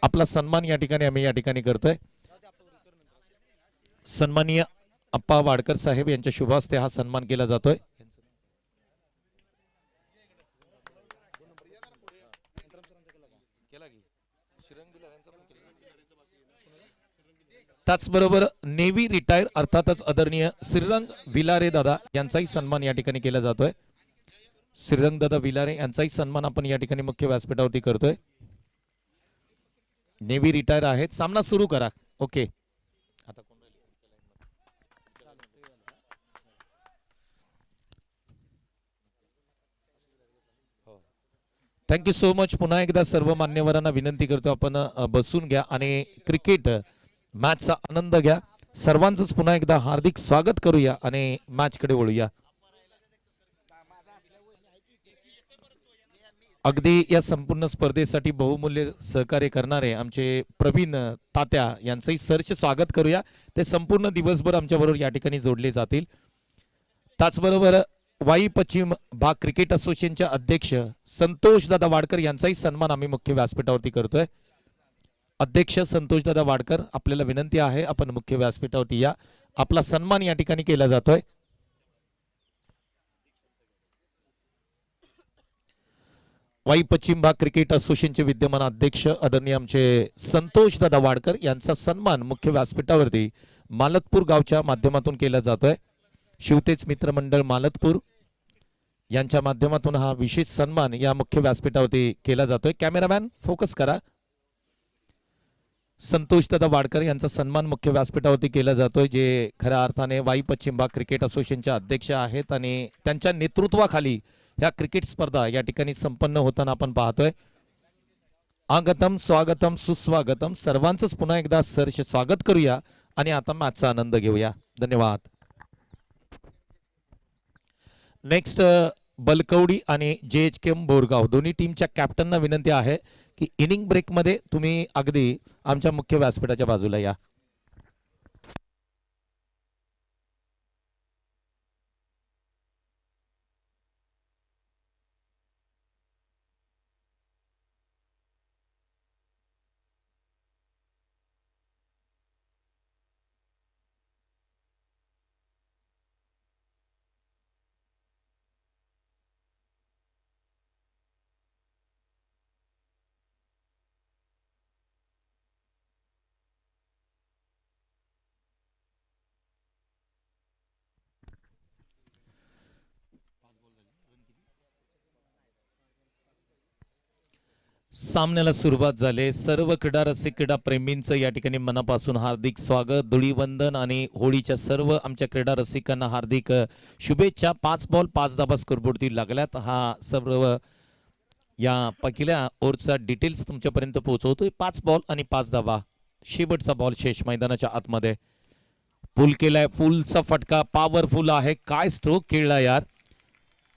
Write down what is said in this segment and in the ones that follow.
आपला सन्मान या ठिकाणी आम्ही या ठिकाणी करतोय. सन्माननीय अप्पा वाडकर साहेब यांच्या शुभ हस्ते हा सन्मान केला जातोय. त्याचबरोबर नेव्ही रिटायर अर्थातच आदरणीय श्रीरंग विलारे दादा यांचाही सन्मान या ठिकाणी केला जातोय. श्रीरंग दादा विलारे यांचाही सन्मान आपण या ठिकाणी मुख्य व्यासपीठावरती करतोय. नेव्ही रिटायर आहेत. सामना सुरू करा. ओके. आता थँक्यू सो मच. पुन्हा एकदा सर्व मान्यवरांना विनंती करतो आपण बसून घ्या आणि क्रिकेट मॅचचा आनंद घ्या. सर्वांचंच पुन्हा एकदा हार्दिक स्वागत करूया आणि मॅचकडे वळूया. अगदी या संपूर्ण स्पर्धेसाठी बहुमूल्य सहकार्य करणारे आमचे प्रवीण तात्या यांचंही सरचे स्वागत करूया. ते संपूर्ण दिवसभर आमच्याबरोबर या ठिकाणी जोडले जातील. त्याचबरोबर वाई पश्चिम भाग क्रिकेट असोसिएशनचे अध्यक्ष संतोष दादा वाडकर यांचाही सन्मान आम्ही मुख्य व्यासपीठावरती करतोय. अध्यक्ष संतोष दादा वाडकर, आपल्याला विनंती आहे आपण मुख्य व्यासपीठावरती या. आपला सन्मान या ठिकाणी केला जातोय. वाई पश्चिम भाग क्रिकेट असोसिएशनचे विद्यमान अध्यक्ष आदरणीय आमचे संतोष दादा वाडकर यांचा सन्मान मुख्य व्यासपीठावरती मालतपूर गावच्या माध्यमातून केला जातोय. शिवतेज मित्रमंडळ मालतपूर यांच्या माध्यमातून हा विशेष सन्मान या मुख्य व्यासपीठावरती केला जातोय. कॅमेरामॅन फोकस करा. संतोष दादा वाडकर यांचा सन्मान मुख्य व्यासपीठावरती केला जातोय, जे खऱ्या अर्थाने वाई पश्चिम भाग क्रिकेट असोसिएशनचे अध्यक्ष आहेत आणि त्यांच्या नेतृत्वाखाली ह्या क्रिकेट स्पर्धा या ठिकाणी संपन्न होताना आपण पाहतोय. आगतम स्वागतम सुस्वागतम. सर्वांचंच पुन्हा एकदा सरचे स्वागत करूया आणि आता मॅचचा आनंद घेऊया. धन्यवाद. नेक्स्ट बलकवडी आणि JHK बोरगाव दोन्ही टीमच्या कॅप्टनना विनंती आहे की इनिंग ब्रेकमध्ये तुम्ही अगदी आमच्या मुख्य व्यासपीठाच्या बाजूला या. सामन्याला सुरुवात झाली. सर्व क्रीडा रसिक क्रीडा प्रेमींचं या ठिकाणी मनापासून हार्दिक स्वागत, धुळीवंदन आणि होळीच्या सर्व आमच्या क्रीडा रसिकांना हार्दिक शुभेच्छा. 5 बॉल 5 धाबा स्कोरबोर्डती लागल्यात. हा सर्व या पहिल्या ओव्हरचा डिटेल्स तुमच्यापर्यंत पोहोचवतोय. 5 बॉल आणि 5 धाबा. शेवटचा बॉल शेष मैदानाच्या आतमध्ये पुल केलाय. फुलचा फटका पॉवरफुल आहे. काय स्ट्रोक खेळला यार.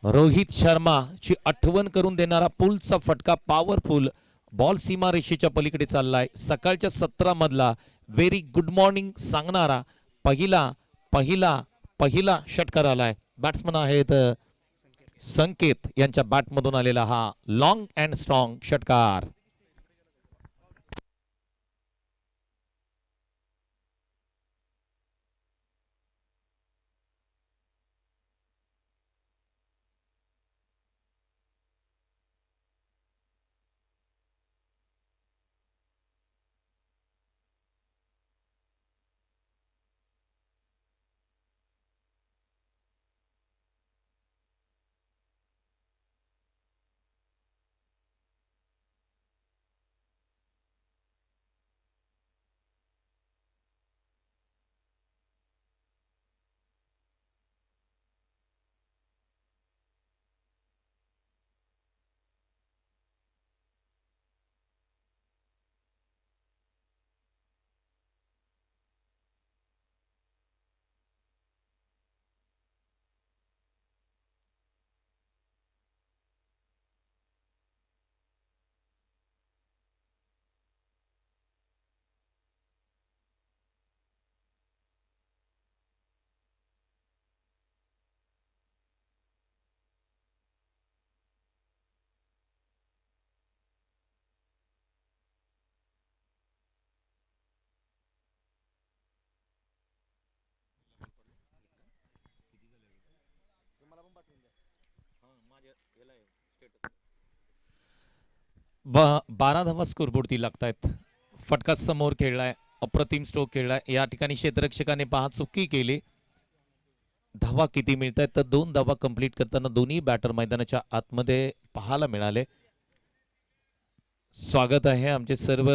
रोहित शर्मा ची आठवण करून देणारा पुलचा फटका पॉवरफुल. बॉल सीमारेषेच्या पलीकडे चाललाय. सकाळच्या 17 मधला व्हेरी गुड मॉर्निंग सांगणारा पहिला पहिला पहिला षटकार आलाय. बॅट्समन आहेत संकेत यांच्या बॅटमधून आलेला हा लॉंग अँड स्ट्रॉंग षटकार. 12 धावा स्कोरबोर्डती लागतायत. फटका समोर खेळलाय, अप्रतिम स्ट्रोक खेळलाय. या ठिकाणी क्षेत्ररक्षकाने पहा चुकी केली. धावा किती मिळत आहेत तर 2 धावा कंप्लीट करताना दोन्ही बॅटर मैदानाच्या आतमध्ये पाहायला मिळाले. स्वागत आहे आमचे सर्व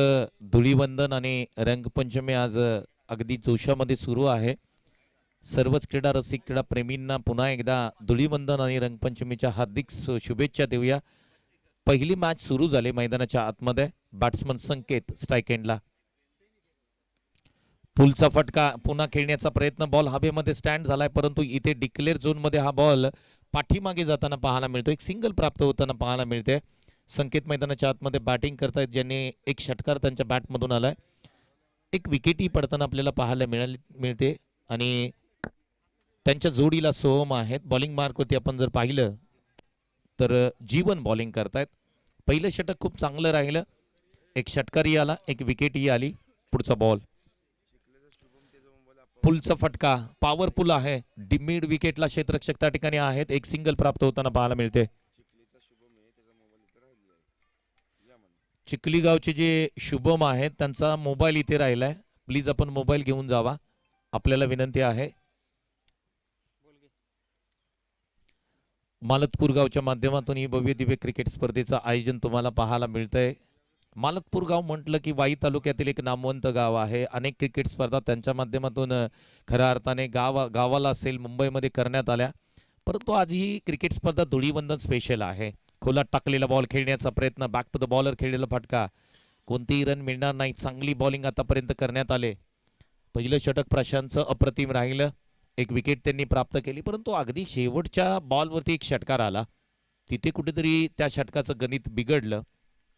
धुळीवंदन आणि रंगपंचमी आज अगदी जोशामध्ये सुरू आहे. सर्वच क्रीडा रसिक क्रीडा प्रेमींना पुन्हा एकदा धुळीवंदन आणि रंगपंचमीच्या हार्दिक शुभेच्छा देऊया. पहिली मॅच सुरू झाली मैदानाच्या आतमध्ये. बॅट्समन संकेत स्ट्राइक एंडला. पुलचा फटका पुन्हा खेळण्याचा प्रयत्न. बॉल हवेमध्ये स्टँड झालाय परंतु इथे डिक्लेअर झोन मध्ये हा बॉल पाठीमागे जाताना पाहायला मिळतो. एक सिंगल प्राप्त होताना पाहायला मिळते. संकेत मैदानाच्या आतमध्ये बॅटिंग करतायत ज्यांनी एक षटकार त्यांच्या बॅटमधून आलाय. एक विकेटही पडताना आपल्याला पाहायला मिळते आणि त्यांच्या जोडीला सोहम आहेत. बॉलिंग मार्कवरती आपण जर पाहिलं तर जीवन बॉलिंग करतायत. पहिलं षटक खूप चांगलं राहिलं. एक षटकारही आला, एक विकेटही आली. पुढचा बॉल पुलचा फटका पॉवरफुल आहे. मिड विकेटला क्षेत्ररक्षक त्या ठिकाणी आहेत. एक सिंगल प्राप्त होताना पाहायला मिळते. चिखली गावचे जे शुभम आहेत त्यांचा मोबाईल इथे राहिलाय. प्लीज आपण मोबाईल घेऊन जावा, आपल्याला विनंती आहे. मालतपूर गावच्या माध्यमातून ही भव्य दिव्य क्रिकेट स्पर्धेचं आयोजन तुम्हाला पाहायला मिळतंय. मालतपूर गाव म्हटलं की वाई तालुक्यातील एक नामवंत गाव आहे. अनेक क्रिकेट स्पर्धा त्यांच्या माध्यमातून खऱ्या अर्थाने गावाला असेल मुंबईमध्ये करण्यात आल्या. परंतु आज ही क्रिकेट स्पर्धा धुळीवंदन स्पेशल आहे. खोलात टाकलेला बॉल खेळण्याचा प्रयत्न, बॅक टू द बॉलर खेळलेला फटका, कोणतीही रन मिळणार नाही. चांगली बॉलिंग आतापर्यंत करण्यात आले. पहिलं षटक प्रशांतचं अप्रतिम राहिलं. एक विकेट त्यांनी प्राप्त केली परंतु अगदी शेवटच्या बॉलवरती एक षटकार आला. तिथे कुठेतरी त्या षटकाचं गणित बिघडलं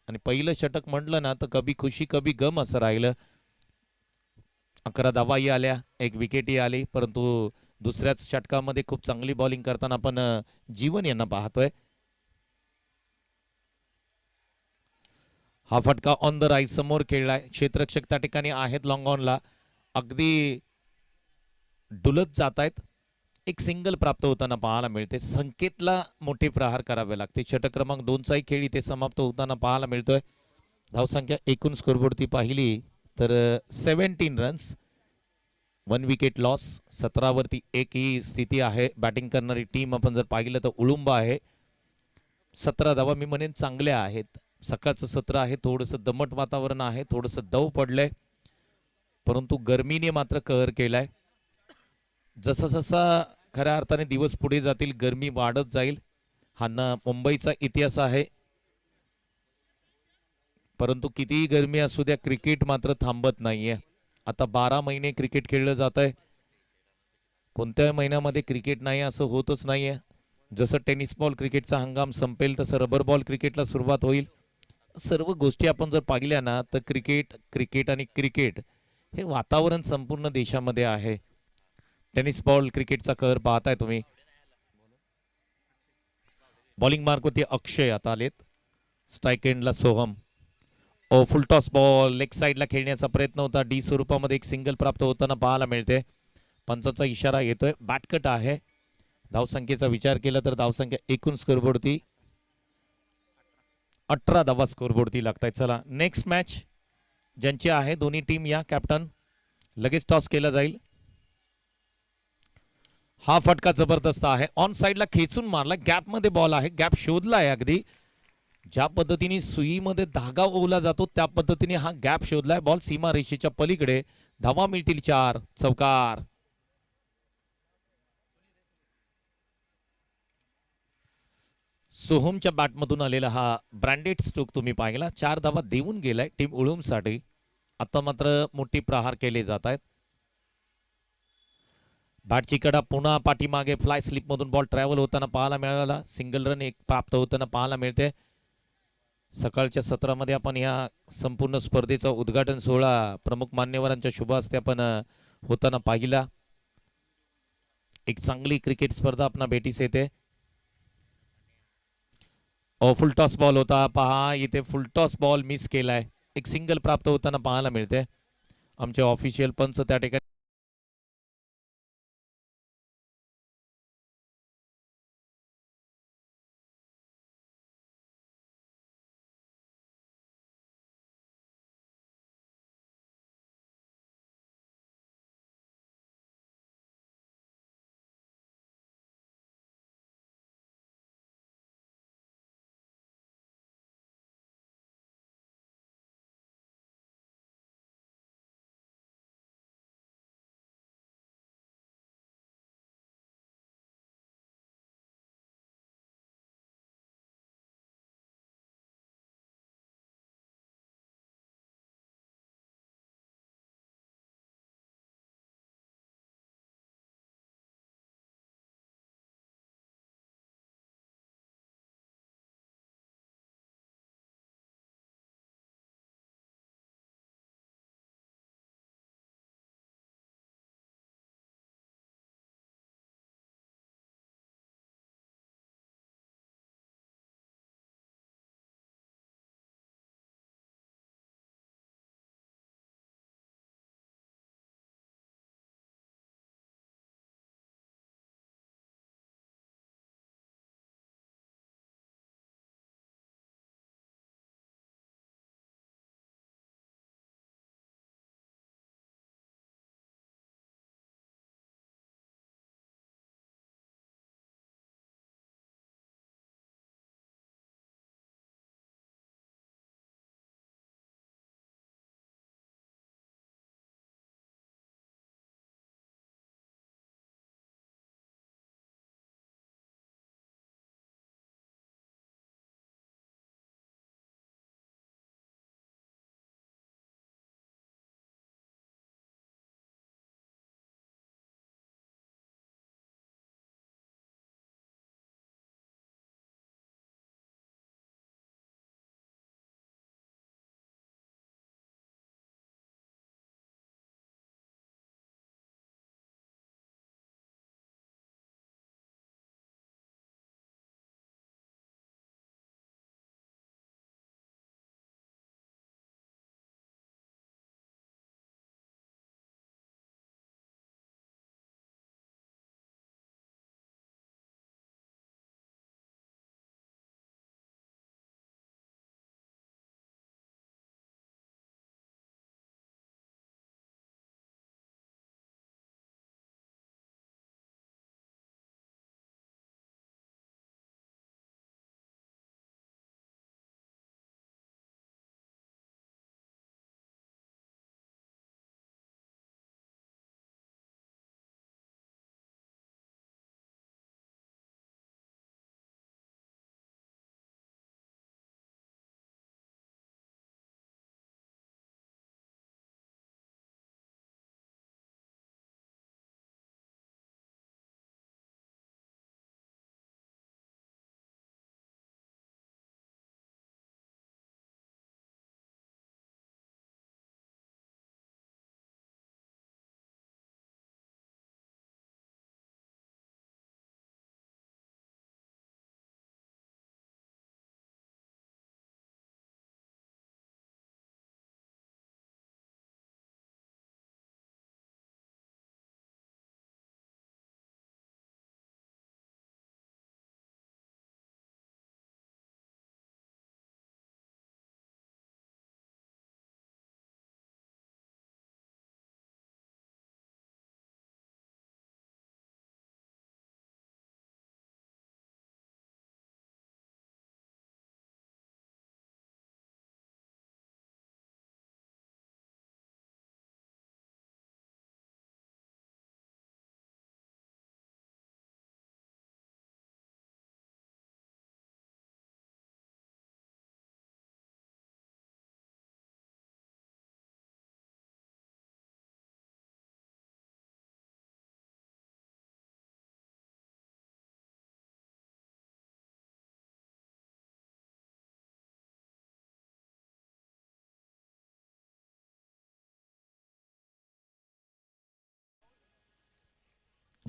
आणि पहिलं षटक म्हटलं ना तर कभी खुशी कभी गम असं राहिलं. 11 धावाही आल्या, एक विकेटही आली परंतु दुसऱ्याच षटकामध्ये खूप चांगली बॉलिंग करताना आपण जीवन यांना पाहतोय. हा फटका ऑन द राईट समोर खेळलाय. क्षेत्ररक्षक त्या ठिकाणी आहेत लॉंग ऑनला, अगदी डुलत जात आहेत. एक सिंगल प्राप्त होताना पाहायला मिळते. संकेतला मोठे प्रहार करावे लागते. षटक क्रमांक 2चाही खेळ इथे समाप्त होताना पाहायला मिळतोय. धावसंख्या एकूण स्कोरबोर्डती पाहिली तर 17 रन्स, 1 विकेट लॉस. 17 वरती 1 ही स्थिती आहे. बॅटिंग करणारी टीम आपण जर पाहिलं तर उळुंब आहे. 17 धावा मी म्हणेन चांगल्या आहेत. सकाळचं सत्र आहे, थोडंसं दमट वातावरण आहे, थोडंसं दव पडलंय परंतु गरमीने मात्र कहर केलाय. जसा जसा खऱ्या अर्थाने दिवस पुढे जातील गरमी वाढत जाईल. हा ना मुंबईचा इतिहास आहे. परंतु कितीही गरमी असू द्या क्रिकेट मात्र थांबत नाहीये. आता 12 महिने क्रिकेट खेळलं जात आहे. कोणत्याही महिन्यामध्ये क्रिकेट नाही असं होतच नाहीये. जसं टेनिस बॉल क्रिकेटचा हंगाम संपेल तसं रबर बॉल क्रिकेटला सुरुवात होईल. सर्व गोष्टी आपण जर पाहिल्या ना तर क्रिकेट आणि क्रिकेट हे वातावरण संपूर्ण देशामध्ये आहे. टेनिस बॉल क्रिकेटचा कहर पाहताय तुम्ही. बॉलिंग मार्कवरती अक्षय आता आलेत. स्ट्राइक एंडला सोहम. फुल टॉस बॉल लेग साइडला खेळण्याचा प्रयत्न होता. डी स्वरूपामध्ये एक सिंगल प्राप्त होताना पाहायला मिळते. पंचाचा इशारा येतोय. बॅटकट आहे. धावसंख्येचा विचार केला तर धावसंख्या एकूण स्कोरबोर्डती 18 धावा स्कोरबोर्डती लागतायत. चला नेक्स्ट मॅच ज्यांची आहे दोन्ही टीम या. कॅप्टन लगेच टॉस केला जाईल. हा फटका जबरदस्त आहे. ऑन साइडला खेचून मारला. गॅप मध्ये बॉल आहे. गॅप शोधला आहे अगदी. ज्या पद्धतीने सुईमध्ये धागा ओवला जातो त्या पद्धतीने हा गॅप शोधलाय. बॉल सीमा रेषेच्या पलीकडे. धावा मिळतील 4. चौकार. सोहमच्या बॅटमधून आलेला हा ब्रँडेड स्ट्रोक तुम्ही पाहिला. 4 धावा देऊन गेलाय टीम उळूमसाठी. आता मात्र मोठी प्रहार केले जात आहेत. बॅटची कडा पुन्हा पाठीमागे. फ्लाय स्लिप मधून बॉल ट्रॅव्हल होताना पाहायला मिळाला. सिंगल रन एक प्राप्त होताना पाहायला मिळते. सकाळच्या सत्रामध्ये आपण या संपूर्ण स्पर्धेचा उद्घाटन सोहळा प्रमुख मान्यवरांच्या शुभ हस्ते आपण होताना पाहिला. एक चांगली क्रिकेट स्पर्धा आपणा भेटीस येते. फुल टॉस बॉल होता पहा. इथे फुल टॉस बॉल मिस केलाय. एक सिंगल प्राप्त होताना पाहायला मिळते. आमचे ऑफिशियल पंच त्या ठिकाणी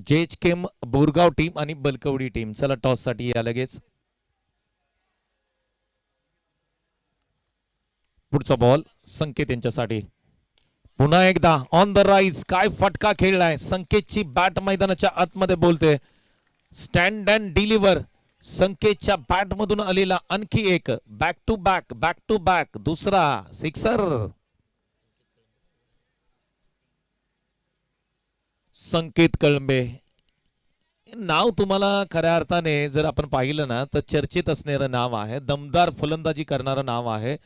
जेएचकेम बोरगाव टीम आणि बलकवडी टीम. चला टॉस साठी या लगेच. पुढचा बॉल संकेत यांच्यासाठी. पुन्हा एकदा ऑन द राईज. काय फटका खेळलाय. संकेतची बॅट मैदानाच्या आतमध्ये बोलते. Stand and deliver. संकेतच्या बॅट मधून आलेला आणखी एक. Back to back, back to back, दुसरा सिक्सर. संकेत कळंबे नाव तुम्हाला खऱ्या अर्थाने जर आपण पाहिलं ना तर चर्चेत असणारं नाव आहे. दमदार फलंदाजी करणारं नाव आहे.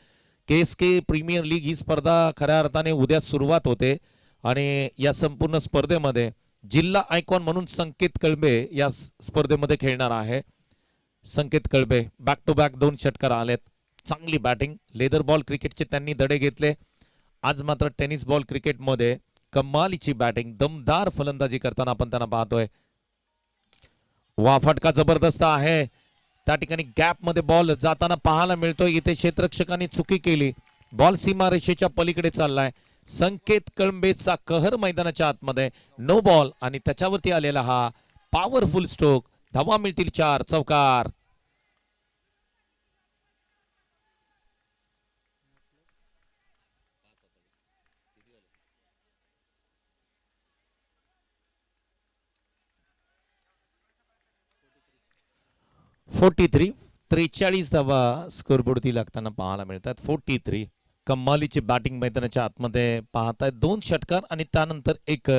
केएसके प्रीमियर लीग ही स्पर्धा खऱ्या अर्थाने उद्या सुरुवात होते आणि या संपूर्ण स्पर्धेमध्ये जिल्हा आयकॉन म्हणून संकेत कळंबे या स्पर्धेमध्ये खेळणार आहे. संकेत कळंबे बॅक टू बॅक 2 षटकार आलेत. चांगली बॅटिंग. लेदर बॉल क्रिकेटचे त्यांनी धडे घेतले. आज मात्र टेनिस बॉल क्रिकेटमध्ये कमालीची बॅटिंग, दमदार फलंदाजी करताना आपण त्यांना पाहतोय. वा फटका जबरदस्त आहे. त्या ठिकाणी गॅप मध्ये बॉल जाताना पाहायला मिळतोय. इथे क्षेत्ररक्षकांनी चुकी केली. बॉल सीमारेषेच्या पलीकडे चाललाय. संकेत कळंबेचा कहर मैदानाच्या आतमध्ये. नो बॉल आणि त्याच्यावरती आलेला हा पॉवरफुल स्ट्रोक. धावा मिळतील 4. चौकार. फोर्टी 43 धावा स्कोरबोर्डती लागताना पाहायला मिळतात. 43. कमालीची बॅटिंग मैदानाच्या आतमध्ये पाहताय. 2 षटकार आणि त्यानंतर एक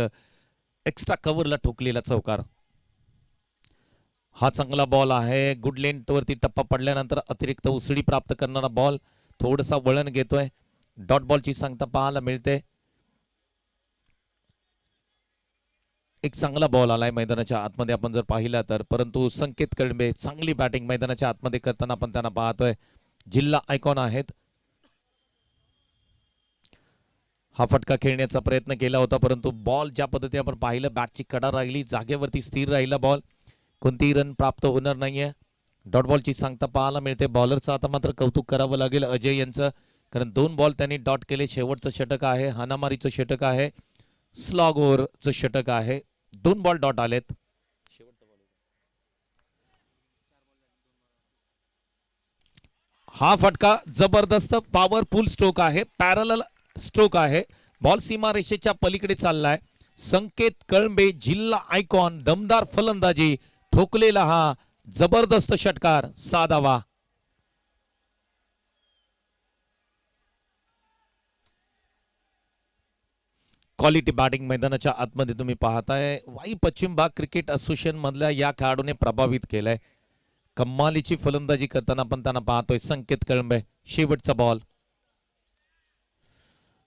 एक्स्ट्रा कव्हरला ठोकलेला चौकार. हा चांगला बॉल आहे. गुड लेंथ वरती टप्पा पडल्यानंतर अतिरिक्त उसळी प्राप्त करणारा बॉल. थोडासा वळण घेतोय. डॉट बॉलची सांगता पाहायला मिळते. एक चांगला बॉल आलाय मैदानाच्या आतमध्ये आपण जर पाहिला तर. परंतु संकेत कळंबे चांगली बॅटिंग मैदानाच्या आतमध्ये करताना आपण त्यांना पाहतोय. जिल्हा आयकॉन आहेत. हा फटका खेळण्याचा प्रयत्न केला होता परंतु बॉल ज्या पद्धतीने आपण पाहिलं बॅटची कडा राहिली. जागेवरती स्थिर राहिला बॉल. कोणतीही रन प्राप्त होणार नाहीये. डॉट बॉलची सांगता पाहायला मिळते. बॉलरचं आता मात्र कौतुक करावं लागेल अजय यांचं, कारण 2 बॉल त्यांनी डॉट केले. शेवटचं षटक आहे. हानामारीचं षटक आहे. स्लॉग ओव्हरचं षटक आहे. 2 बॉल डॉट आलेत. हा फटका जबरदस्त पॉवरफुल स्ट्रोक आहे. पॅरलल स्ट्रोक आहे. बॉल सीमारेषेच्या पलीकडे चाललाय. संकेत कळंबे जिल्हा आयकॉन दमदार फलंदाजी. ठोकलेला हा जबरदस्त षटकार. 6 धावा. क्वालिटी बॅटिंग मैदानाच्या आतमध्ये तुम्ही पाहताय. वाई पश्चिम भाग क्रिकेट असोसिएशन मधल्या या खेळाडूने प्रभावित केलंय. कमालीची फलंदाजी करताना आपण त्यांना पाहतोय. संकेत कळंबे. शेवटचा बॉल.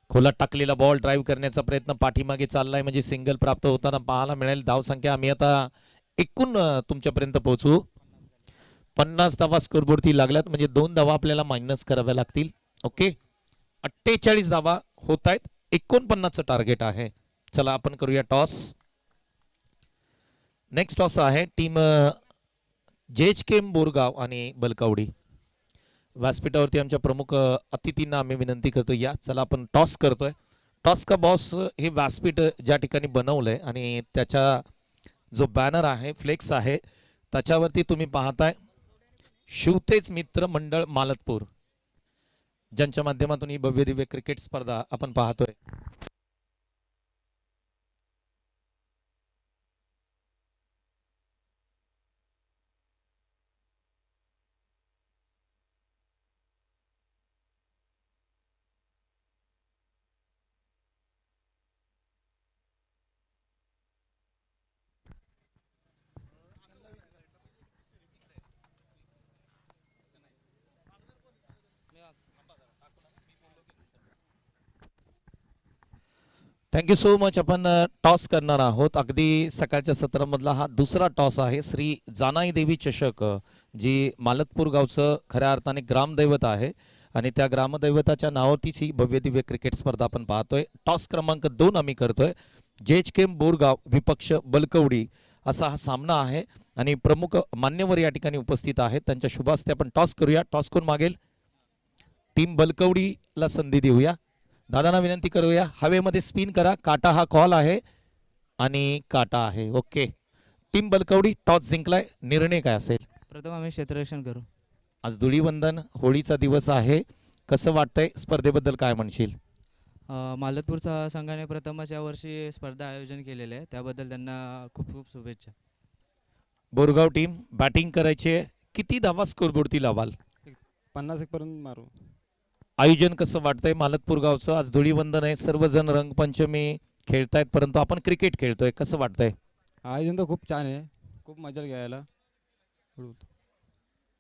खोला टाकलेला बॉल ड्राईव्ह करण्याचा प्रयत्न पाठीमागे चाललाय म्हणजे सिंगल प्राप्त होताना पाहायला मिळेल. धाव संख्या आम्ही आता एकूण तुमच्यापर्यंत पोहोचू. 50 धावा स्कोरबोर्डती लागल्यात म्हणजे 2 धावा आपल्याला मायनस कराव्या लागतील. ओके. 48 धावा होत आहेत. 49चं टार्गेट आहे. चला आपण करूया टॉस. नेक्स्ट टॉस आहे टीम जेएचकेम बोरगाव आणि बलकवडी. व्यासपीठावरती आमच्या प्रमुख अतिथींना आम्ही विनंती करतो या. चला आपण टॉस करतोय. टॉस का बॉस हे व्यासपीठ ज्या ठिकाणी बनवलंय आणि त्याच्या जो बॅनर आहे फ्लेक्स आहे त्याच्यावरती तुम्ही पाहताय शिवतेज मित्र मंडळ मालतपूर, ज्यांच्या माध्यमातून ही भव्य दिव्य क्रिकेट स्पर्धा आपण पाहतोय. Thank you so much. आपण टॉस करणार आहोत. अगदी सकाळच्या सत्रामधला हा दुसरा टॉस आहे. श्री जानाई देवी चषक, जी मालतपूर गावचं खऱ्या अर्थाने ग्रामदैवत आहे आणि त्या ग्रामदैवताच्या नावावरतीच ही भव्य दिव्य क्रिकेट स्पर्धा आपण पाहतोय. टॉस क्रमांक 2 आम्ही करतोय. जेएचकेम बोरगाव विपक्ष बलकवडी असा हा सामना आहे आणि प्रमुख मान्यवर या ठिकाणी उपस्थित आहेत. त्यांच्या शुभ हस्ते आपण टॉस करूया. टॉस कोण मागेल? टीम बलकवडीला संधी देऊया. दादांना विनंती करूया हवेमध्ये स्पिन करा. काटा हा कॉल आहे आणि काटा आहे. ओके. टीम बलकवडी टॉस जिंकलाय, निर्णय काय असेल? प्रथम आम्ही क्षेत्ररक्षण करू. आज धुळीवंदन होळीचा दिवस आहे, कसं वाटतंय? स्पर्धेबद्दल काय म्हणशील? मालतपूरचा संघाने प्रथमच यावर्षी स्पर्धा आयोजन केलेले आहे, त्याबद्दल त्यांना खूप खूप शुभेच्छा. बोरगाव टीम बॅटिंग करायची आहे, किती धावा स्कोरबोर्डती लावाल? 50 एक पर्यंत मारू. आयोजन कसं वाटतंय मालतपूर गावचं? आज धुळीवंदन आहे, सर्वजण रंगपंचमी खेळतायत, परंतु आपण क्रिकेट खेळतोय, कसं वाटतंय? आयोजन तर खूप छान आहे, खूप मजा घ्यायला.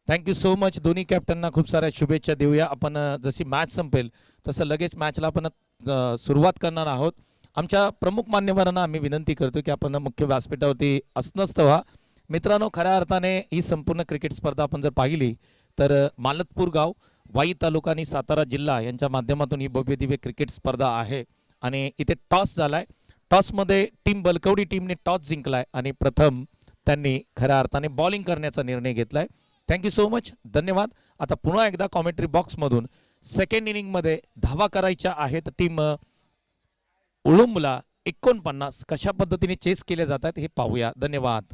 Thank you so much. दोन्ही कॅप्टनना खूप साऱ्या शुभेच्छा देऊया. आपण जशी मॅच संपेल तसं लगेच मॅचला आपण सुरुवात करणार आहोत. आमच्या प्रमुख मान्यवरांना आम्ही विनंती करतो की आपण मुख्य व्यासपीठावरती असनस्त व्हा. मित्रांनो, खऱ्या अर्थाने ही संपूर्ण क्रिकेट स्पर्धा आपण जर पाहिली तर मालतपूर गाव, वाई तालुका आणि सातारा जिल्हा यांच्या माध्यमातून ही भव्य दिव्य क्रिकेट स्पर्धा आहे. आणि इथे टॉस झालाय, टॉसमध्ये टीम बलकवडी टीमने टॉस जिंकलाय आणि प्रथम त्यांनी खऱ्या अर्थाने बॉलिंग करण्याचा निर्णय घेतलाय. थँक्यू सो मच, धन्यवाद. आता पुन्हा एकदा कॉमेंट्री बॉक्समधून सेकंड इनिंगमध्ये धावा करायच्या आहेत टीम उळुंबला 49, कशा पद्धतीने चेस केले जातात हे पाहूया. धन्यवाद.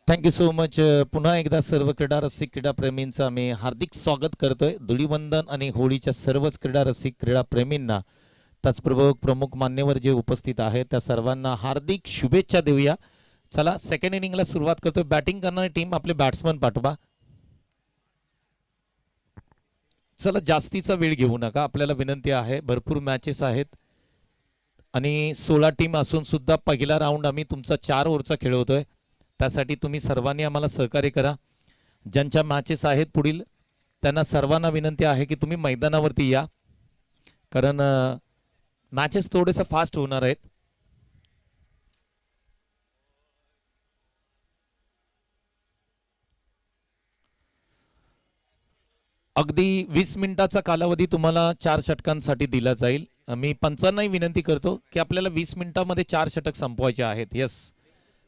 Thank you so much. पुन्हा एकदा सर्व क्रीडा रसिक क्रीडा प्रेमींचं आम्ही हार्दिक स्वागत करतोय. धुळीवंदन आणि होळीच्या सर्वच क्रीडा रसिक क्रीडा प्रेमींना, त्याचबरोबर प्रमुख मान्यवर जे उपस्थित आहेत त्या सर्वांना हार्दिक शुभेच्छा देऊया. चला, सेकंड इनिंगला सुरुवात करतोय. बॅटिंग करणारी टीम आपले बॅट्समन पाठवा. चला, जास्तीचा वेळ घेऊ नका, आपल्याला विनंती आहे, भरपूर मॅचेस आहेत आणि 16 टीम असून सुद्धा पहिला राऊंड आम्ही तुमचा 4 ओव्हरचा खेळवतोय. त्यासाठी तुम्ही सर्वांनी आम्हाला सहकार्य करा. ज्यांच्या मॅचेस आहेत पुढील, त्यांना सर्वांना विनंती आहे की तुम्ही मैदानावरती या, कारण मॅचेस थोडेसे फास्ट होणार आहेत. अगदी 20 मिनिटाचा कालावधी तुम्हाला 4 षटकांसाठी दिला जाईल. मी पंचांनाही विनंती करतो की आपल्याला 20 मिनिटांमध्ये 4 षटक संपवायचे आहेत. यस,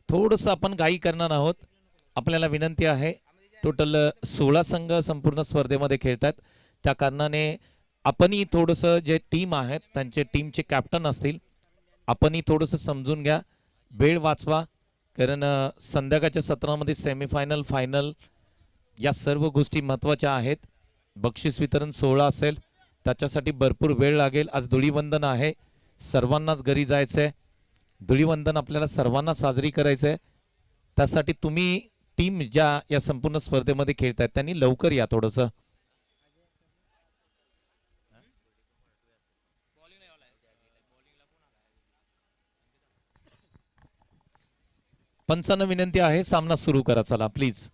थोडंसं आपण घाई करणार आहोत. आपल्याला विनंती आहे, टोटल 16 संघ संपूर्ण स्पर्धेमध्ये खेळतात, त्या कारणाने आपणही थोडंसं, जे टीम आहेत त्यांचे टीमचे कॅप्टन असतील, आपणही थोडंसं समजून घ्या, वेळ वाचवा, कारण संध्याकाळच्या सत्रामध्ये सेमीफायनल, फायनल या सर्व गोष्टी महत्त्वाच्या आहेत. बक्षीस वितरण 16 असेल, त्याच्यासाठी भरपूर वेळ लागेल. आज धुळीवंदन आहे, सर्वांनाच घरी जायचं आहे. धुळीवंदन आपल्याला सर्वांना साजरी करायचं आहे. त्यासाठी तुम्ही टीम ज्या या संपूर्ण स्पर्धेमध्ये खेळतायत त्यांनी लवकर या थोडंसं. पंचांना विनंती आहे, सामना सुरू करा. चला प्लीज.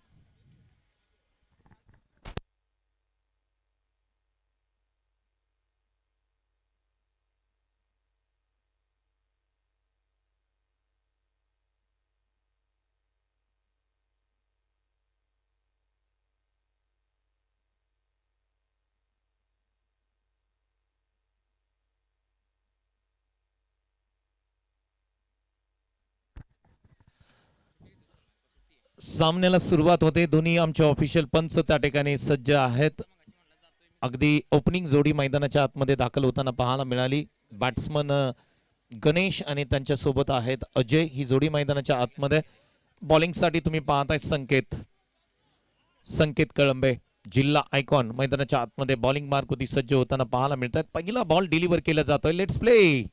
सामन्याला सुरुवात होते. दोन्ही आमचे ऑफिशियल पंच त्या ठिकाणी सज्ज आहेत. अगदी ओपनिंग जोडी मैदानाच्या आतमध्ये दाखल होताना पाहायला मिळाली. बॅट्समन गणेश आणि त्यांच्या सोबत आहेत अजय. ही जोडी मैदानाच्या आतमध्ये. बॉलिंगसाठी तुम्ही पाहताय संकेत कळंबे. जिल्हा आयकॉन मैदानाच्या आतमध्ये बॉलिंग मार्कवरती सज्ज होताना पाहायला मिळतात. पहिला बॉल डिलिव्हर केला जातोय. Let's play.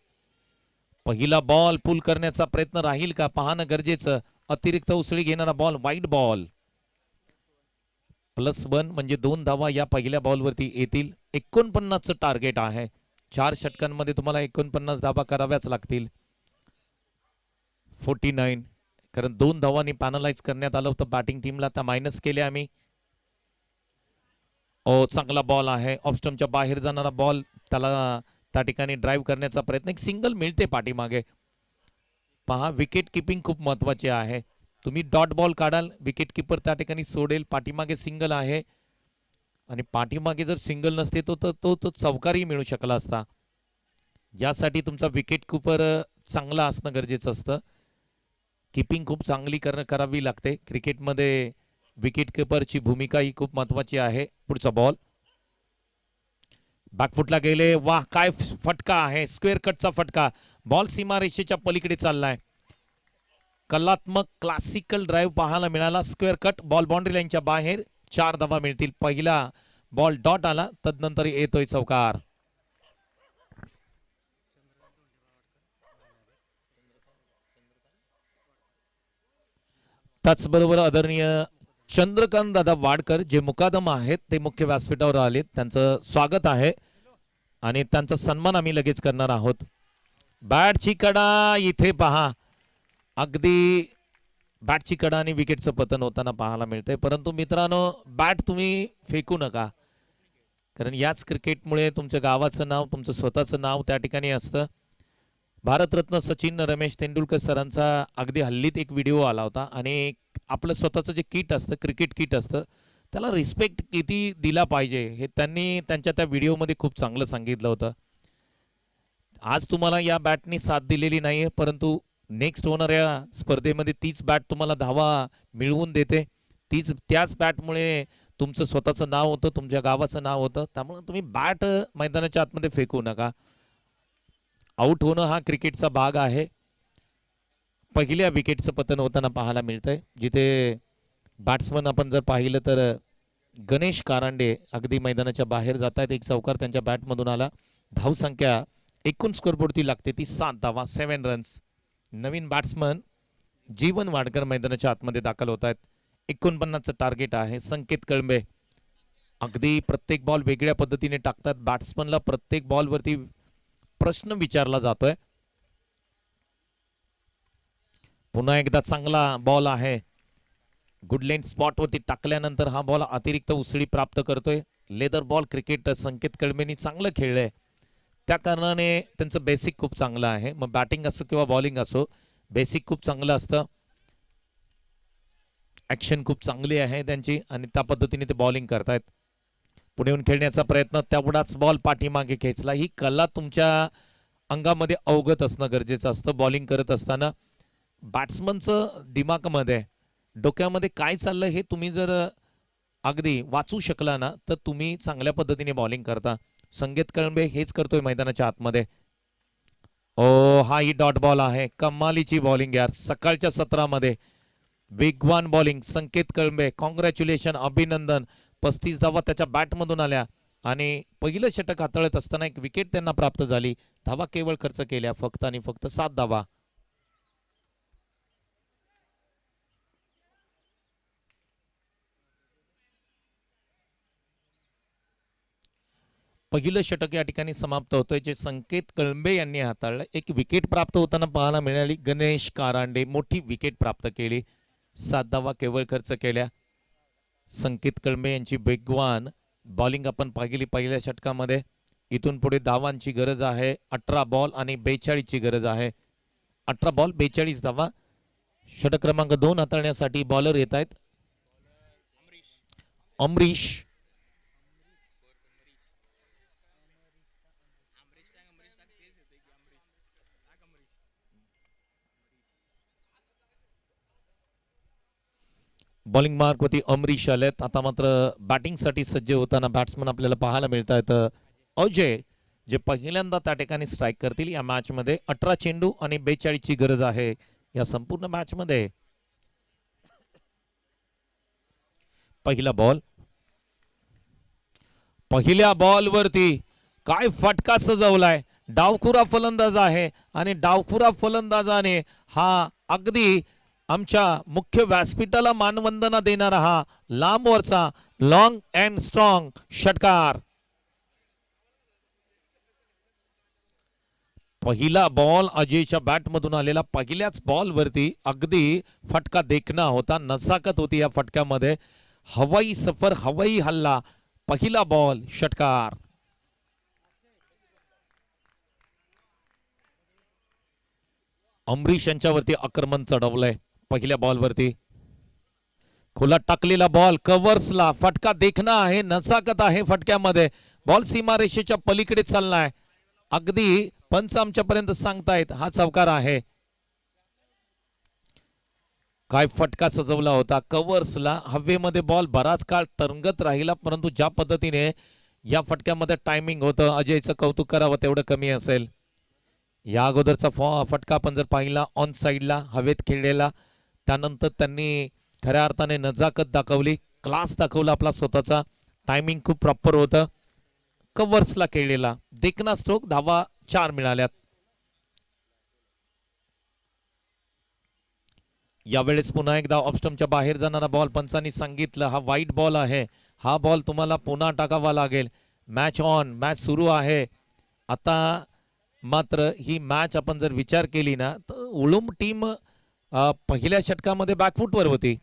पहिला बॉल पुल करण्याचा प्रयत्न राहील का पाहणं गरजेचं. अतिरिक्त उसळी घेणारा बॉल वाईड बॉल. +1 म्हणजे 2 धावा या पहिल्या बॉलवरती येतील. 49चं टार्गेट आहे. 4 षटकांमध्ये तुम्हाला 49 धावा कराव्याच लागतील. 49 कारण 2 धावांनी पॅनलाइज करण्यात आलं होतं बॅटिंग टीमला. आता मायनस केले आम्ही. चांगला बॉल आहे. ऑफस्टम्पच्या बाहेर जाणारा बॉल. त्याला त्या ठिकाणी ड्राईव्ह करण्याचा प्रयत्न. एक सिंगल मिळते पाठीमागे. पहा विकेट किपिंग खूप महत्वाचे आहे. तुम्ही डॉट बॉल काढाल विकेट किपर त्या ठिकाणी सोडेल. पाठीमागे सिंगल आहे आणि पाठीमागे जर सिंगल नसते तो चौकारही मिळू शकला असता. यासाठी तुमचा विकेट किपर चांगला असणं गरजेचं असतं. किपिंग खूप चांगली करावी लागते. क्रिकेटमध्ये विकेट किपरची भूमिका ही खूप महत्वाची आहे. पुढचा बॉल बॅकफुटला गेले. वाह काय फटका आहे. स्क्वेअर कटचा फटका. बॉल सीमारेषेच्या पलीकडे चाललाय. कलात्मक क्लासिकल ड्राईव्ह पाहायला मिळाला. Square cut. बॉल बाउंड्री लाईनच्या बाहेर. 4 धावा मिळतील. पहिला बॉल डॉट आला तदनंतर येतोय चौकार. त्याचबरोबर आदरणीय चंद्रकांत दादा वाडकर जे मुकादम आहेत ते मुख्य व्यासपीठावर आलेत. त्यांचं स्वागत आहे आणि त्यांचा सन्मान आम्ही लगेच करणार आहोत. बॅटची कडा इथे पहा. अगदी बॅटची कडा आणि विकेटचं पतन होताना पाहायला मिळतंय. परंतु मित्रांनो बॅट तुम्ही फेकू नका. कारण याच क्रिकेटमुळे तुमच्या गावाचं नाव तुमचं स्वतःचं नाव त्या ठिकाणी असतं. भारतरत्न सचिन रमेश तेंडुलकर सरांचा अगदी हल्लीत एक व्हिडिओ आला होता आणि आपलं स्वतःचं जे किट असतं क्रिकेट किट असतं त्याला रिस्पेक्ट किती दिला पाहिजे हे त्यांनी त्यांच्या त्या व्हिडिओमध्ये खूप चांगलं सांगितलं होतं. आज तुम्हाला या बॅटनी साथ दिलेली नाहीये परंतु नेक्स्ट होणाऱ्या स्पर्धेमध्ये तीच बॅट तुम्हाला धावा मिळवून देते. त्याच बॅटमुळे तुमचं स्वतःचं नाव होतं. तुमच्या गावाचं नाव होतं. त्यामुळे तुम्ही बॅट मैदानाच्या आतमध्ये फेकू नका. आउट होणं हा क्रिकेटचा भाग आहे. पहिल्या विकेटचं पतन होताना पाहायला मिळतंय. जिथे बॅट्समन आपण जर पाहिलं तर गणेश कारंडे अगदी मैदानाच्या बाहेर जात आहेत. एक चौकार त्यांच्या बॅटमधून आला. धावसंख्या एकूण स्कोरबोर्डती लागते ती 7 धावा 7 रन्स. नवीन बॅट्समन जीवन वाडकर मैदानाच्या आतमध्ये दाखल होत आहेत. 49चं टार्गेट आहे. संकेत कळंबे अगदी प्रत्येक बॉल वेगळ्या पद्धतीने टाकतात. बॅट्समनला प्रत्येक बॉलवरती प्रश्न विचारला जातोय. पुन्हा एकदा चांगला बॉल आहे. गुड लेंथ स्पॉट वरती टाकल्यानंतर हा बॉल अतिरिक्त उसळी प्राप्त करतोय. लेदर बॉल क्रिकेट संकेत कळंबेनी चांगलं खेळलंय. त्या कारणाने त्यांचं बेसिक खूप चांगलं आहे. मग बॅटिंग असो किंवा बॉलिंग असो बेसिक खूप चांगलं असतं. ऍक्शन खूप चांगली आहे त्यांची आणि त्या पद्धतीने ते बॉलिंग करतायत. पुढे येऊन खेळण्याचा प्रयत्न. तेवढाच बॉल पाठीमागे खेचला. ही कला तुमच्या अंगामध्ये अवगत असणं गरजेचं असतं. बॉलिंग करत असताना बॅट्समनचं दिमागामध्ये डोक्यामध्ये काय चाललं हे तुम्ही जर अगदी वाचू शकला ना तर तुम्ही चांगल्या पद्धतीने बॉलिंग करता. संकेत कळंबे हेच करतोय मैदानाच्या आतमध्ये. हा ही डॉट बॉल आहे. कमालीची बॉलिंग यार. सकाळच्या सत्रामध्ये वेगवान बॉलिंग संकेत कळंबे. कॉंग्रॅच्युलेशन अभिनंदन. 35 धावा त्याच्या बॅटमधून आल्या आणि पहिलं षटक हाताळत असताना एक विकेट त्यांना प्राप्त झाली. धावा केवळ खर्च केल्या फक्त आणि फक्त 7 धावा. पहिलं षटक या ठिकाणी समाप्त होतोय जे संकेत कळंबे यांनी हाताळलं. एक विकेट प्राप्त होताना पाहायला मिळाली. गणेश कारंडे मोठी विकेट प्राप्त केली. 7 धावा केवळ खर्च केल्या. संकेत कळंबे यांची वेगवान बॉलिंग आपण पाहिली पहिल्या षटकामध्ये. इथून पुढे धावांची गरज आहे. 18 बॉल आणि 42 ची गरज आहे. 18 बॉल 42 धावा. षटक क्रमांक 2 हाताळण्यासाठी बॉलर येत आहेत. अमरीश बॉलिंग मार्कवरती अमरीश आलेत. आता मात्र बॅटिंगसाठी सज्ज होताना बॅट्समन आपल्याला पाहायला मिळत आहेत. अजय जे पहिल्यांदा त्या ठिकाणी स्ट्राईक करतील या मॅच मध्ये. 18 चेंडू आणि 42 ची गरज आहे या संपूर्ण मॅच मध्ये. पहिला बॉल पहिल्या बॉलवरती काय फटका सजवलाय. डावखुरा फलंदाज आहे आणि डावखुरा फलंदाजाने हा अगदी आमच्या मुख्य व्यासपीठाला मानवंदना देणारा हा लांबवरचा लॉंग अँड स्ट्रॉंग षटकार. पहिला बॉल अजयच्या बॅटमधून आलेला पहिल्याच बॉलवरती अगदी फटका देखणा होता. नजाकत होती या फटक्यामध्ये. हवाई सफर, हवाई हल्ला. पहिला बॉल षटकार. अमरीश यांच्यावरती आक्रमण चढवलंय पहिल्या बॉलवरती. खुला टाकलेला बॉल कव्हर्सला. फटका देखणा आहे, नजाकत आहे फटक्यामध्ये. बॉल सीमारेषेच्या पलीकडे चाललाय. अगदी पंच आमच्यापर्यंत सांगतायत हा चौकार आहे. काय फटका सजवला होता कव्हर्सला. हवेमध्ये बॉल बराच काळ तरंगत राहिला, परंतु ज्या पद्धतीने या फटक्यामध्ये टायमिंग होतं, अजयचं कौतुक करावं तेवढं कमी असेल. या अगोदरचा फटका आपण जर पाहिला ऑन साईडला हवेत खेळलेला, त्यानंतर त्यांनी खऱ्या अर्थाने नजाकत दाखवली, क्लास दाखवला आपला स्वतःचा. टायमिंग खूप प्रॉपर होतं. कव्हर्सला खेळलेला देखना स्ट्रोक. धावा 4 मिळाल्यात. यावेळेस पुन्हा एकदा ऑफस्टम्पच्या बाहेर जाणारा बॉल. पंचांनी सांगितलं हा वाईट बॉल आहे, हा बॉल तुम्हाला पुन्हा टाकावा लागेल. मॅच ऑन, मॅच सुरू आहे. आता मात्र ही मॅच आपण जर विचार केली ना तर उळुम टीम पहिल्या षटकामध्ये बॅकफुटवर होती,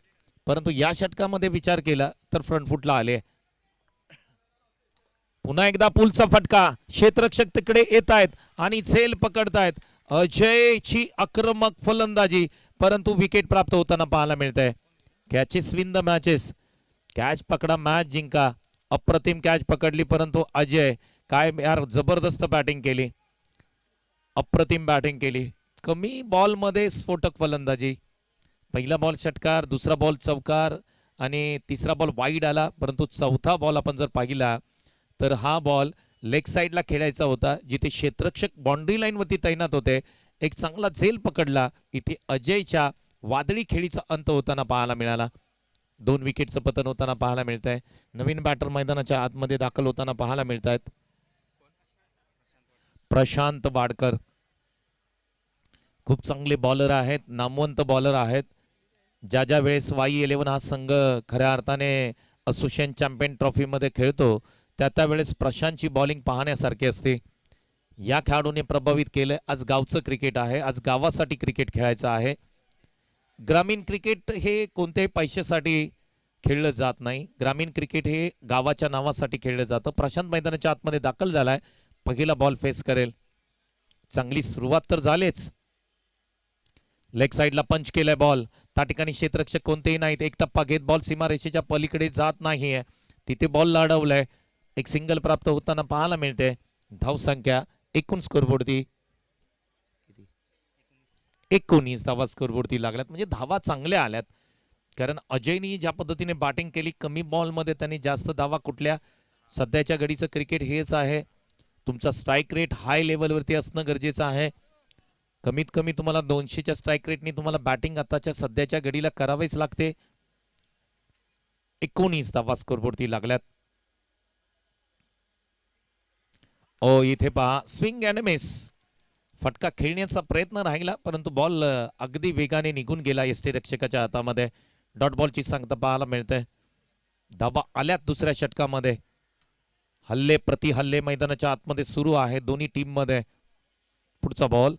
परंतु या षटकामध्ये विचार केला तर फ्रंटफुटला आले. पुन्हा एकदा पुलचा फटका. क्षेत्ररक्षक तिकडे येत आहेत आणि झेल पकडतायत. अजयची आक्रमक फलंदाजी, परंतु विकेट प्राप्त होताना पाहायला मिळतंय. Catches win the matches. Catch पकडा, मॅच जिंका. अप्रतिम कॅच पकडली, परंतु अजय काय यार जबरदस्त बॅटिंग केली, अप्रतिम बॅटिंग केली. कमी बॉलमध्ये स्फोटक फलंदाजी. पहिला बॉल षटकार, दुसरा बॉल चौकार आणि तिसरा बॉल वाईड आला, परंतु चौथा बॉल आपण जर पाहिला तर हा बॉल लेग साईडला खेळायचा होता, जिथे क्षेत्ररक्षक बाउंड्री लाईनवरती तैनात होते. एक चांगला झेल पकडला. इथे अजयच्या वादळी खेळीचा अंत होताना पाहायला मिळाला. 2 विकेटचं पतन होताना पाहायला मिळत आहे. नवीन बॅटर मैदानाच्या आतमध्ये दाखल होताना पाहायला मिळत आहेत. प्रशांत वाडकर खूप चांगले बॉलर आहेत, नामवंत बॉलर आहेत. ज्या ज्या वेळेस वाई 11 हा संघ खऱ्या अर्थाने असोसिएशन चॅम्पियन ट्रॉफीमध्ये खेळतो त्या त्यावेळेस प्रशांतची बॉलिंग पाहण्यासारखी असते. या खेळाडूने प्रभावित केलं. आज गावचं क्रिकेट आहे, आज गावासाठी क्रिकेट खेळायचं आहे. ग्रामीण क्रिकेट हे कोणत्याही पैशासाठी खेळलं जात नाही. ग्रामीण क्रिकेट हे गावाच्या नावासाठी खेळलं जातं. प्रशांत मैदानाच्या आतमध्ये दाखल झालाय. पहिला बॉल फेस करेल. चांगली सुरुवात तर झालीच. लेग साईडला पंच केलाय बॉल. त्या ठिकाणी क्षेत्ररक्षक कोणतेही नाहीत. एक टप्पा घेत बॉल सीमारेषेच्या पलीकडे जात नाहीये, तिथे बॉल लाडवलाय. एक सिंगल प्राप्त होताना पाहायला मिळते. धाव संख्या एकूण स्कोरबोर्डती 19 धावा स्कोरबोर्डती लागल्यात. म्हणजे धावा चांगल्या आल्यात, कारण अजयनी ज्या पद्धतीने बॅटिंग केली, कमी बॉलमध्ये त्यांनी जास्त धावा कुठल्या. सध्याच्या घडीचं क्रिकेट हेच आहे. तुमचा स्ट्राईक रेट हाय लेवलवरती असणं गरजेचं आहे. कमीत कमी तुम्हाला 200च्या स्ट्राईक रेटनी तुम्हाला बॅटिंग आताच्या सध्याच्या घडीला करावीच लागते. 19 धावा स्कोरबोर्डती लागल्यात. इथे पहा स्विंग अँड मिस. फटका खेळण्याचा प्रयत्न राहिला, परंतु बॉल अगदी वेगाने निघून गेला यष्टीरक्षकाच्या हातामध्ये. डॉट बॉलची सांगता पाहायला मिळते. धावा आल्यात दुसऱ्या षटकामध्ये. हल्ले प्रति हल्ले मैदानाच्या आतमध्ये सुरू आहे दोन्ही टीम मध्ये. पुढचा बॉल.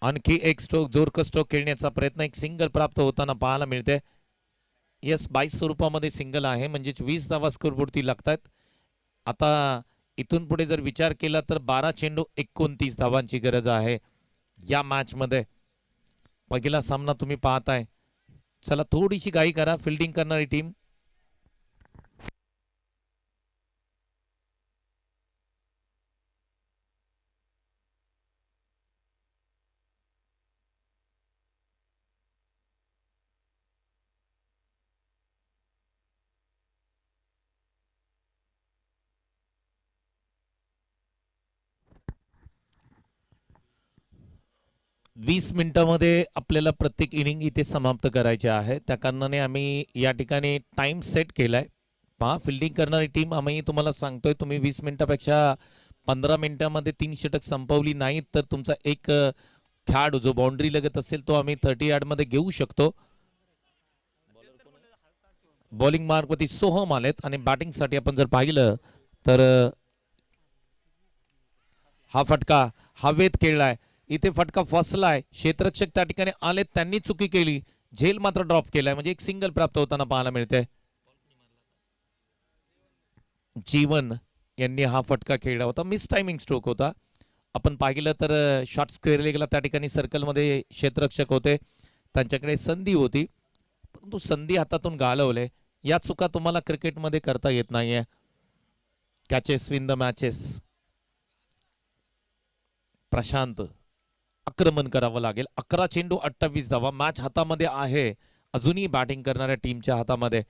आणखी एक स्ट्रोक, जोरकर स्ट्रोक खेळण्याचा प्रयत्न. एक सिंगल प्राप्त होताना पाहायला मिळते. यस, 22 स्वरूपामध्ये सिंगल आहे, म्हणजेच 20 धावा स्कोरबोर्डती लागतात. आता इथून पुढे जर विचार केला तर 12 चेंडू 29 धावांची गरज आहे या मॅच मध्ये. पहिला सामना तुम्ही पाहताय. चला थोडीशी घाई करा फिल्डिंग करणारी टीम. वीस मिनिटांमध्ये आपल्याला प्रत्येक इनिंग इथे समाप्त करायचे आहे. त्या कारणाने आम्ही या ठिकाणी टाइम सेट केलाय. पहा फिल्डिंग करणारी टीम आम्ही तुम्हाला सांगतोय, तुम्ही 20 मिनिटापेक्षा 15 मिनिटांमध्ये 3 षटक संपवली नाहीत तर तुमचा एक खेळाडू जो बाउंड्री लगत असेल तो आम्ही 30 यार्ड मध्ये घेऊ शकतो. बॉलिंग मार्कवरती सोहम आलेत आणि बॅटिंग साठी आपण जर पाहिलं तर हा फटका हवेत खेळलाय, इथे फटका फसलाय, क्षेत्ररक्षक त्या ठिकाणी आलेत, त्यांनी चुकी केली, झेल मात्र ड्रॉप केलाय, म्हणजे एक सिंगल प्राप्त होताना पाहायला मिळते. जीवन यांनी हा फटका खेळला होता, मिस टायमिंग स्ट्रोक होता. आपण पाहिलं तर शॉट स्क्वेअर लेगला त्या ठिकाणी सर्कलमध्ये क्षेत्ररक्षक होते, त्यांच्याकडे संधी होती परंतु संधी हातातून घालवले. या चुका तुम्हाला क्रिकेटमध्ये करता येत नाहीये. Catches win the matches. Prashant आक्रमण करावं लागेल. 11 चेंडू 28 धावा, मॅच हातामध्ये आहे अजूनही बॅटिंग करणाऱ्या टीमच्या हातामध्ये.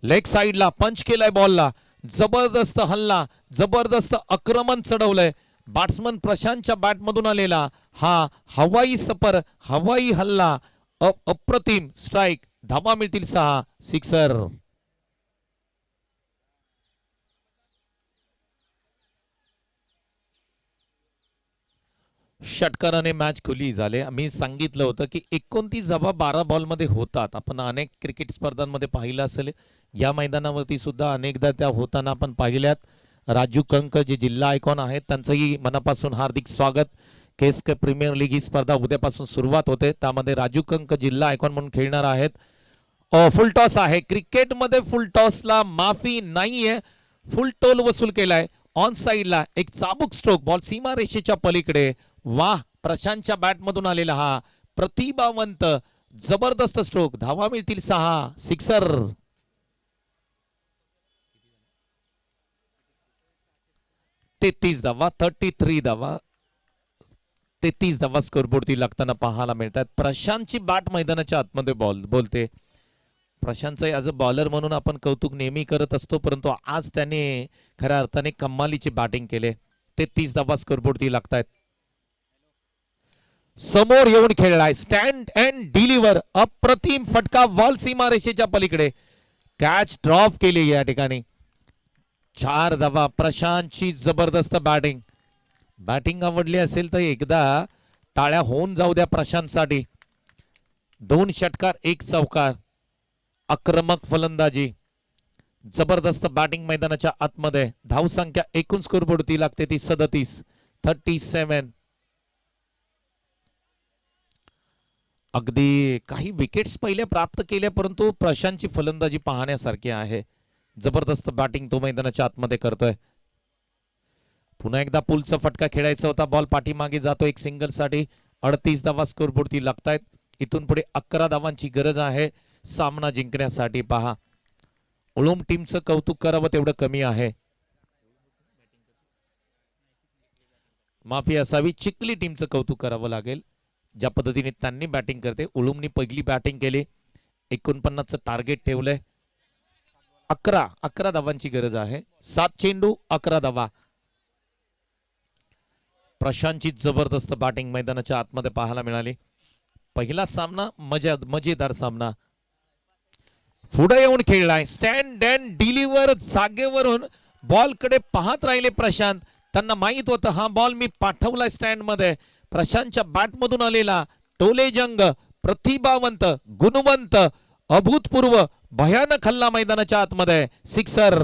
लेग साइडला पंच केलाय बॉलला, जबरदस्त हल्ला, जबरदस्त आक्रमण चढवलंय. बॅट्समन प्रशांतच्या बॅटमधून आलेला हा हवाई सफर, हवाई हल्ला, अप्रतिम स्ट्राईक, धावा मिळतील 6, सिक्सर. षटकाराने मॅच खुली झाले. मी सांगितलं होतं की 29 धावा 12 बॉलमध्ये होतात. आपण अनेक क्रिकेट स्पर्धांमध्ये पाहिलं असेल, या मैदानावरती सुद्धा अनेकदा त्या होताना आपण पाहिल्यात. राजू कंक जे जिल्हा आयकॉन आहेत त्यांचंही मनापासून हार्दिक स्वागत. केसके प्रीमियर लीग ही स्पर्धा उद्यापासून सुरुवात होते, त्यामध्ये राजू कंक जिल्हा आयकॉन म्हणून खेळणार आहेत. फुल टॉस आहे क्रिकेटमध्ये, फुल टॉसला माफी नाहीये. फुल टोल वसूल केलाय. ऑन साइडला एक चाबूक स्ट्रोक, बॉल सीमा रेषेच्या पलीकडे. वाह, प्रशांतच्या बॅटमधून आलेला हा प्रतिभावंत जबरदस्त स्ट्रोक, धावा मिळतील 6, सिक्सर. तेहतीस धावा, 33 धावा, 33 धावा स्कोरबोर्डती लागताना पाहायला मिळतात. प्रशांतची बॅट मैदानाच्या आतमध्ये बोलते. प्रशांतचं ॲज अ बॉलर म्हणून आपण कौतुक नेहमी करत असतो, परंतु आज त्याने खऱ्या अर्थाने कमालीची बॅटिंग केले. 33 धावा स्कोरबोर्डती लागतायत. समोर येऊन खेळलाय, स्टँड अँड डिलिव्हर, अप्रतिम फटका, बॉल सीमा रेषेच्या पलीकडे. कॅच ड्रॉप केली या ठिकाणी. 4 धावा. प्रशांतची जबरदस्त बॅटिंग. बॅटिंग आवडली असेल तर एकदा टाळ्या होऊन जाऊ द्या प्रशांतसाठी. 2 षटकार 1 चौकार, आक्रमक फलंदाजी, जबरदस्त बॅटिंग मैदानाच्या आतमध्ये. धावसंख्या एकूण स्कोरबोर्डती लागते ती 37. अगदी काही विकेट्स पहिले प्राप्त केल्या, परंतु प्रशांतची फलंदाजी पाहण्यासारखी आहे. जबरदस्त बॅटिंग तो मैदानाच्या आतमध्ये करतोय. पुन्हा एकदा पुलचा फटका खेळायचा होता, बॉल पाठीमागे जातो एक सिंगल साठी. 38 धावा स्कोरबोर्डती लागतायत. इथून पुढे 11 धावांची गरज आहे सामना जिंकण्यासाठी. पहा, उळूम टीमचं कौतुक करावं तेवढं कमी आहे. माफी असावी, चिखली टीमचं कौतुक करावं लागेल ज्या पद्धतीने त्यांनी बॅटिंग करते. उळूमनी पहिली बॅटिंग केली, 49चं टार्गेट ठेवलंय. 11 धावांची गरज आहे. 7 चेंडू 11 धावा. प्रशांतची जबरदस्त बॅटिंग मैदानाच्या आतमध्ये पाहायला मिळाली. पहिला सामना मजेदार सामना. पुढे येऊन खेळलाय, स्टँड अँड डिलिव्हर, जागेवरून बॉलकडे पाहत राहिले प्रशांत. त्यांना माहित होतं हा बॉल मी पाठवलाय स्टँड मध्ये. प्रशांतच्या बॅटमधून आलेला टोलेजंग, प्रतिभावंत, गुणवंत, अभूतपूर्व भयानक हल्ला मैदानाच्या आतमध्ये, सिक्सर.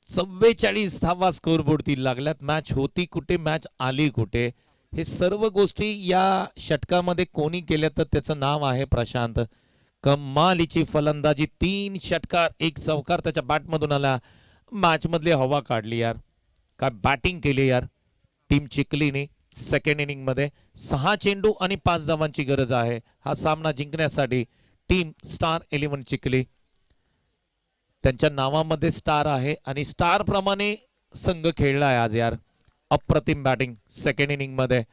44 धावा स्कोरबोर्डती लागल्यात. मॅच होती कुठे, मॅच आली कुठे, हे सर्व गोष्टी या षटकामध्ये कोणी केल्या तर त्याचं नाव आहे प्रशांत. कमालीची फलंदाजी, 3 षटकार 1 चौकार त्याच्या बॅटमधून आला. मॅच मधली हवा काढली यार, काय बॅटिंग केली यार टीम चिखलीने. सेकंड इनिंग मध्ये 6 चेंडू आणि 5 धावांची गरज आहे हा सामना जिंकण्यासाठी. टीम स्टार 11 चिखली, त्यांच्या नावामध्ये स्टार आहे आणि स्टार प्रमाणे संघ खेळला आहे आज यार. अप्रतिम बॅटिंग सेकंड इनिंग मध्ये.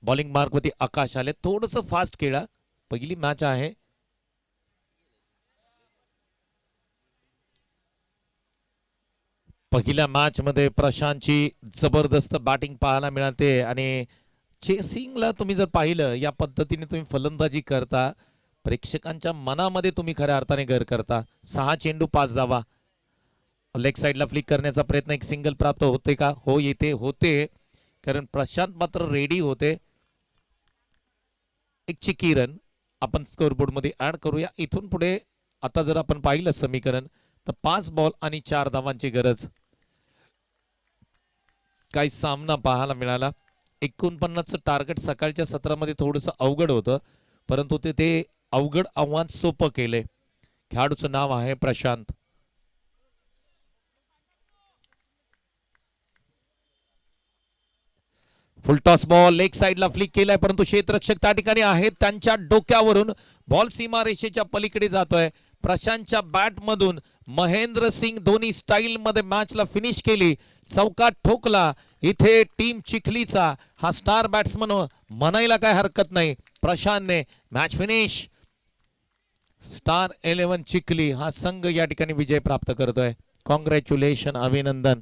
बॉलिंग मार्कवरती आकाश आले, थोडस फास्ट खेळा, पहिली मॅच आहे. पहिल्या मॅच मध्ये प्रशांतची जबरदस्त बॅटिंग पाहायला मिळते आणि चेसिंगला तुम्ही जर पाहिलं या पद्धतीने तुम्ही फलंदाजी करता प्रेक्षकांच्या मनामध्ये तुम्ही खऱ्या अर्थाने घर करता. 6 चेंडू 5 धावा. लेग साईडला फ्लिक करण्याचा प्रयत्न, एक सिंगल प्राप्त होते का? हो, येते होते, कारण प्रशांत मात्र रेडी होते. एक चिकी रन आपण स्कोरबोर्ड मध्ये ऍड करूया. इथून पुढे आता जर आपण पाहिलं समीकरण तर 5 बॉल आणि 4 धावांची गरज. काही सामना पाहायला मिळाला. 49चं टार्गेट सकाळच्या सत्रामध्ये थोडंसं अवघड होतं, परंतु ते अवघड आव्हान सोपं केले. खेळाडूचं नाव आहे प्रशांत. फुल टॉस बॉल लेग साईडला फ्लिक केलाय, परंतु क्षेत्ररक्षक त्या ठिकाणी आहेत. त्यांच्या डोक्यावरून बॉल सीमारेषेच्या पलीकडे जातोय. प्रशांतच्या बॅट मधून महेंद्र सिंग धोनी स्टाईल मध्ये मॅचला फिनिश केली. चौकात ठोकला. इथे टीम चिखलीचा हा स्टार बॅट्समन म्हणायला काय हरकत नाही. प्रशांतने मॅच फिनिश. स्टार 11 चिखली हा संघ या ठिकाणी विजय प्राप्त करतोय. कॉंग्रॅच्युलेशन, अभिनंदन.